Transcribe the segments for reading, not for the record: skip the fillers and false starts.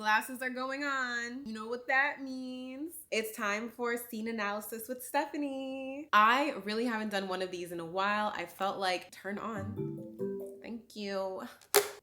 Glasses are going on. You know what that means. It's time for scene analysis with Stephanie. I really haven't done one of these in a while. I felt like, turn on. Thank you.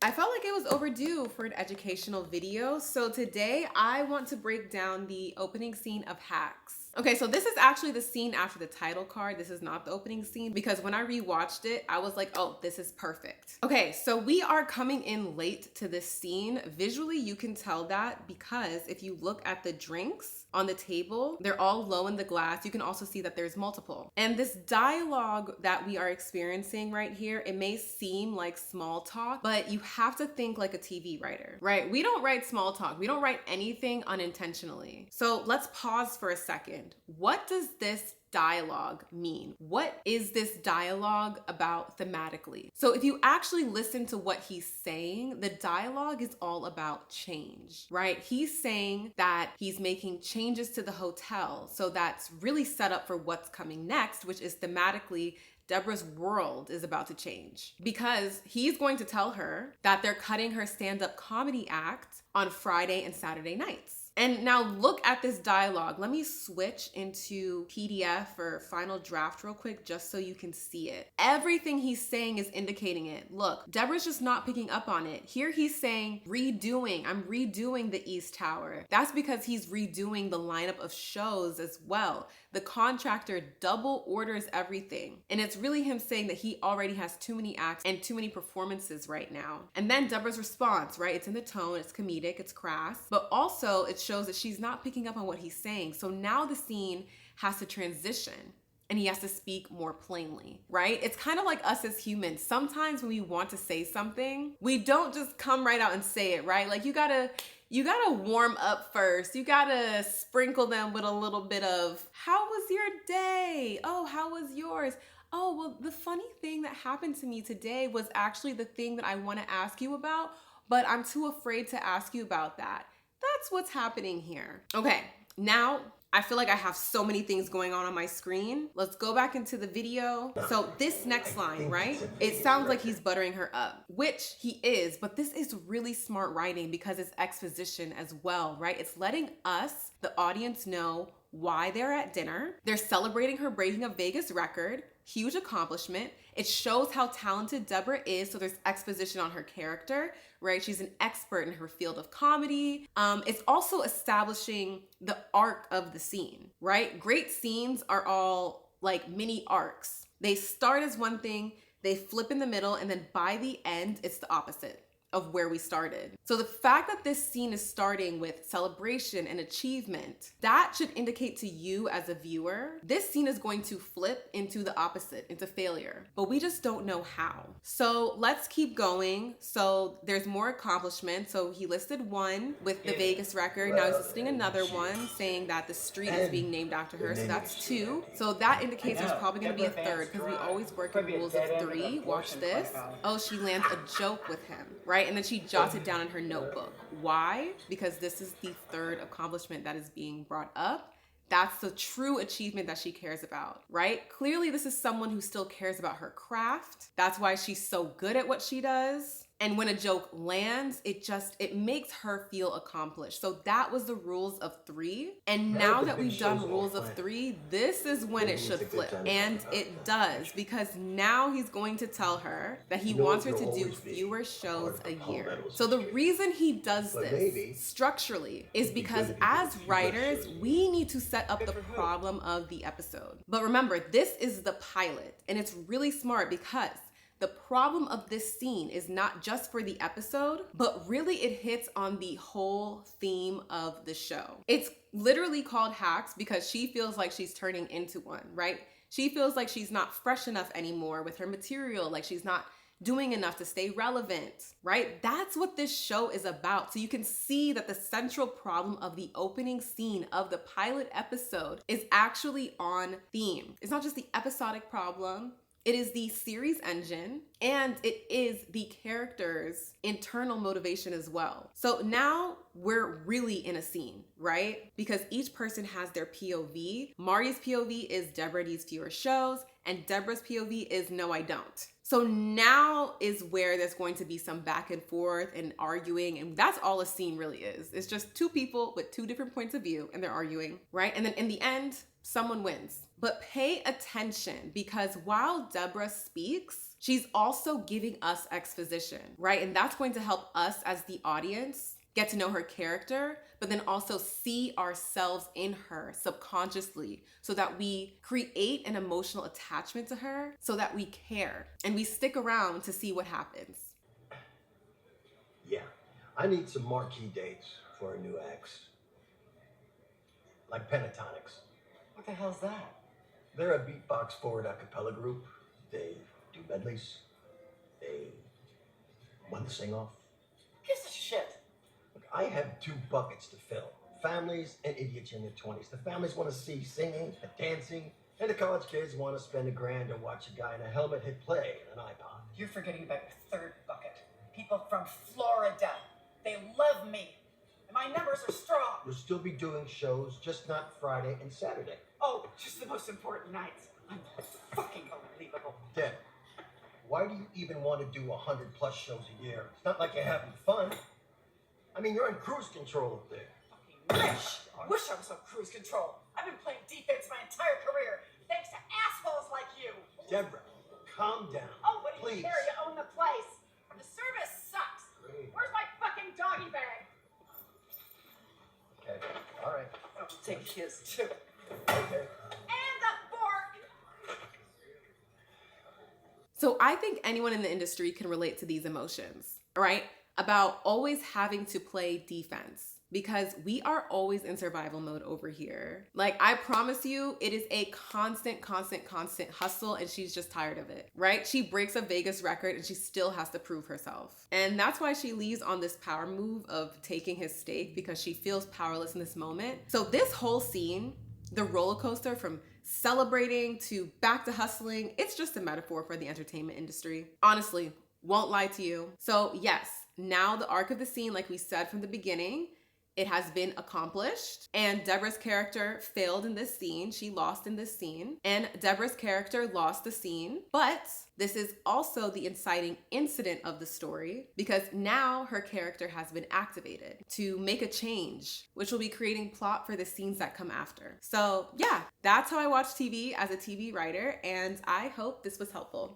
I felt like it was overdue for an educational video. So today I want to break down the opening scene of Hacks. Okay, so this is actually the scene after the title card. This is not the opening scene because when I rewatched it, I was like, oh, this is perfect. Okay, so we are coming in late to this scene. Visually, you can tell that because if you look at the drinks on the table, they're all low in the glass. You can also see that there's multiple. And this dialogue that we are experiencing right here, it may seem like small talk, but you have to think like a TV writer, right? We don't write small talk. We don't write anything unintentionally. So let's pause for a second. What does this dialogue mean? What is this dialogue about thematically? So if you actually listen to what he's saying, the dialogue is all about change, right? He's saying that he's making changes to the hotel. So that's really set up for what's coming next, which is thematically Deborah's world is about to change because he's going to tell her that they're cutting her stand-up comedy act on Friday and Saturday nights. And now look at this dialogue. Let me switch into PDF or final draft real quick just so you can see it. Everything he's saying is indicating it. Look, Deborah's just not picking up on it. Here he's saying redoing. I'm redoing the East Tower. That's because he's redoing the lineup of shows as well. The contractor double orders everything. And it's really him saying that he already has too many acts and too many performances right now. And then Deborah's response, right? It's in the tone, it's comedic, it's crass, but also it shows that she's not picking up on what he's saying. So now the scene has to transition and he has to speak more plainly, right? It's kind of like us as humans. Sometimes when we want to say something, we don't just come right out and say it, right? Like you gotta warm up first. You gotta sprinkle them with a little bit of, how was your day? Oh, how was yours? Oh, well, the funny thing that happened to me today was actually the thing that I wanna ask you about, but I'm too afraid to ask you about that. That's what's happening here. Okay, now I feel like I have so many things going on my screen. Let's go back into the video. So this next line, right? It sounds like he's buttering her up, which he is, but this is really smart writing because it's exposition as well, right? It's letting us, the audience, know why they're at dinner. They're celebrating her breaking a Vegas record. Huge accomplishment. It shows how talented Deborah is. So there's exposition on her character, right? She's an expert in her field of comedy. It's also establishing the arc of the scene, right? Great scenes are all like mini arcs. They start as one thing, they flip in the middle, and then by the end, it's the opposite of where we started. So the fact that this scene is starting with celebration and achievement, that should indicate to you as a viewer, this scene is going to flip into the opposite, into failure, but we just don't know how. So let's keep going. So there's more accomplishments. So he listed one with the Vegas record. Now he's listing another one saying that the street is being named after her. So that's two. So that indicates there's probably gonna be a third because we always work in rules of three. Watch this. Oh, she lands a joke with him, right? And then she jots it down in her notebook. Why? Because this is the third accomplishment that is being brought up. That's the true achievement that she cares about, right? Clearly, this is someone who still cares about her craft. That's why she's so good at what she does. And when a joke lands, it makes her feel accomplished. So that was the rules of three. And now that we've done rules of three, this is when it should flip. And it does, because now he's going to tell her that he wants her to do fewer shows a year. So the reason he does this structurally is because as writers, we need to set up the problem of the episode. But remember, this is the pilot, and it's really smart because the problem of this scene is not just for the episode, but really it hits on the whole theme of the show. It's literally called Hacks because she feels like she's turning into one, right? She feels like she's not fresh enough anymore with her material, like she's not doing enough to stay relevant, right? That's what this show is about. So you can see that the central problem of the opening scene of the pilot episode is actually on theme. It's not just the episodic problem. It is the series engine, and it is the character's internal motivation as well. So now we're really in a scene, right? Because each person has their POV. Marty's POV is Deborah needs fewer shows, and Deborah's POV is no, I don't. So now is where there's going to be some back and forth and arguing, and that's all a scene really is. It's just two people with two different points of view and they're arguing, right? And then in the end, someone wins. But pay attention, because while Deborah speaks, she's also giving us exposition, right? And that's going to help us as the audience get to know her character, but then also see ourselves in her subconsciously so that we create an emotional attachment to her so that we care and we stick around to see what happens. Yeah, I need some marquee dates for a new acts. Like Pentatonics. What the hell's that? They're a beatbox forward a cappella group. They do medleys. They won the sing-off. Gives a shit. Look, I have 2 buckets to fill. Families and idiots in their 20s. The families want to see singing and dancing, and the college kids want to spend $1,000 to watch a guy in a helmet hit play on an iPod. You're forgetting about your 3rd bucket. People from Florida. They love me. And my numbers are strong. You'll still be doing shows, just not Friday and Saturday. Oh, just the most important nights. I'm fucking unbelievable. Deb, why do you even want to do 100+ shows a year? It's not like you're having fun. I mean, you're in cruise control up there. Wish I was on cruise control. I've been playing defense my entire career, thanks to assholes like you. Deborah, calm down. Oh, what do please. you care? You own the place. The service sucks. Great. Where's my fucking doggy bag? Okay, all right. Oh, take his too. Okay. And the fork. So I think anyone in the industry can relate to these emotions, right? About always having to play defense, because we are always in survival mode over here. Like, I promise you, it is a constant hustle, and she's just tired of it, right? She breaks a Vegas record and she still has to prove herself. And that's why she leaves on this power move of taking his steak, because she feels powerless in this moment. So this whole scene, the roller coaster from celebrating to back to hustling, it's just a metaphor for the entertainment industry. Honestly, won't lie to you. So yes, now the arc of the scene, like we said from the beginning, it has been accomplished, and Deborah's character failed in this scene. She lost in this scene, and Deborah's character lost the scene. But this is also the inciting incident of the story, because now her character has been activated to make a change, which will be creating plot for the scenes that come after. So yeah, that's how I watch TV as a TV writer, and I hope this was helpful.